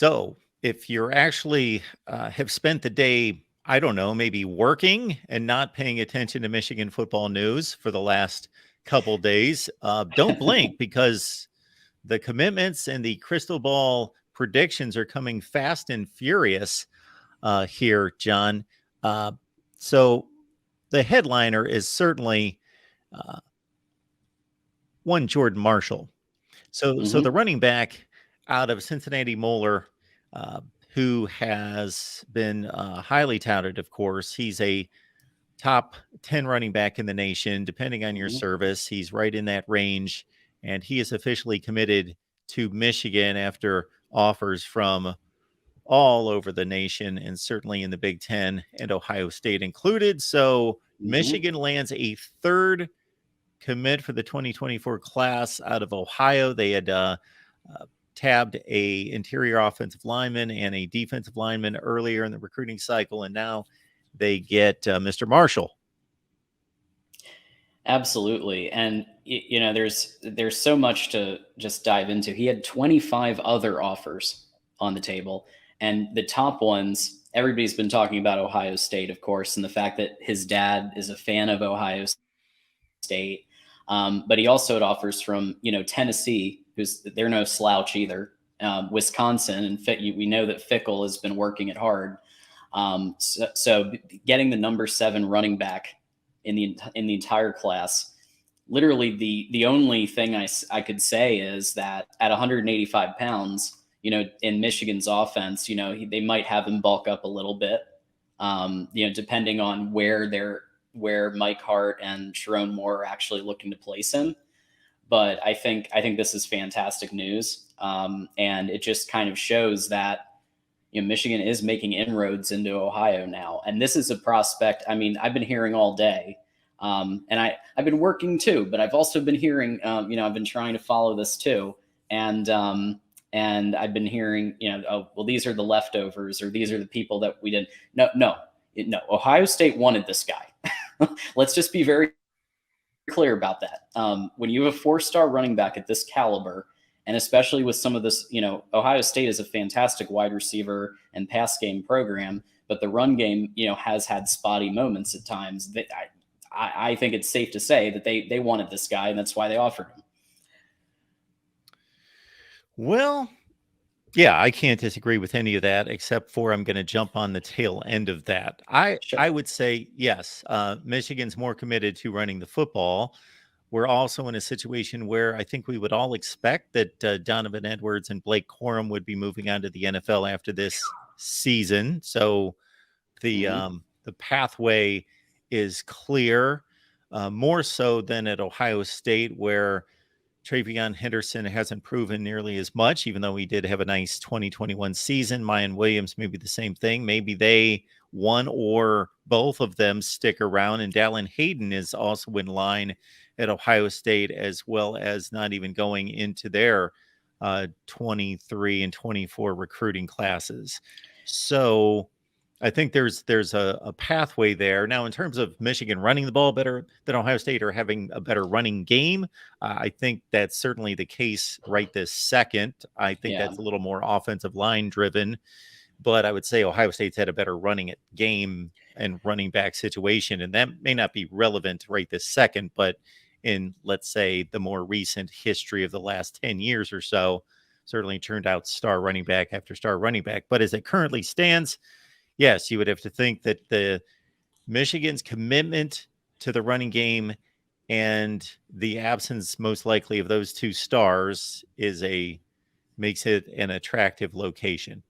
So, if you're actually have spent the day, I don't know, maybe working and not paying attention to Michigan football news for the last couple days, don't blink because the commitments and the crystal ball predictions are coming fast and furious here, John. Uh, so, the headliner is certainly uh, one Jordan Marshall. So the Hmm. running back out of Cincinnati Moeller, uh, who has been highly touted, of course, he's a top 10 running back in the nation, depending on your Hmm. service. He's right in that range, and he is officially committed to Michigan after offers from all over the nation and certainly in the Big Ten and Ohio State included. So Hmm. Michigan lands a third commit for the 2024 class out of Ohio. They had tabbed a interior offensive lineman and a defensive lineman earlier in the recruiting cycle, and now they get Mr. Marshall. Absolutely. And there's so much to just dive into. He had 25 other offers on the table, and the top ones, everybody's been talking about Ohio State, of course, and the fact that his dad is a fan of Ohio State. But he also had offers from Tennessee, who's they're no slouch either. Wisconsin, and we know that Fickle has been working it hard. So getting the number 7 running back in the entire class, literally the only thing I could say is that at 185 pounds, in Michigan's offense, they might have him bulk up a little bit, depending on where Mike Hart and Sharon Moore are actually looking to place him. But I think this is fantastic news, and it just kind of shows that Michigan is making inroads into Ohio now, and this is a prospect. I mean, I've been hearing all day, and I've been working too, but I've also been hearing. I've been trying to follow this too, and I've been hearing, oh well, these are the leftovers, or these are the people that we didn't. No, no, no. Ohio State wanted this guy. Let's just be very clear about that. When you have a 4-star running back at this caliber, and especially with some of this, Ohio State is a fantastic wide receiver and pass game program, but the run game, has had spotty moments at times. I think it's safe to say that they wanted this guy, and that's why they offered him. Well, yeah, I can't disagree with any of that, except for I'm going to jump on the tail end of that. I Sure. would say yes. Michigan's more committed to running the football. We're also in a situation where I think we would all expect that Donovan Edwards and Blake Corum would be moving on to the NFL after this season. So Hmm. the pathway is clear, more so than at Ohio State, where Travion Henderson hasn't proven nearly as much, even though he did have a nice 2021 season. Mayan Williams, maybe the same thing. Maybe they, one or both of them, stick around. And Dallin Hayden is also in line at Ohio State, as well as not even going into their 23 and 24 recruiting classes. So I think there's a pathway there. Now, in terms of Michigan running the ball better than Ohio State or having a better running game, I think that's certainly the case right this second. I think Yeah. that's a little more offensive line driven, but I would say Ohio State's had a better running game and running back situation, and that may not be relevant right this second, but in, let's say, the more recent history of the last 10 years or so, certainly turned out star running back after star running back. But as it currently stands, yes, you would have to think that the Michigan's commitment to the running game and the absence, most likely, of those two stars makes it an attractive location.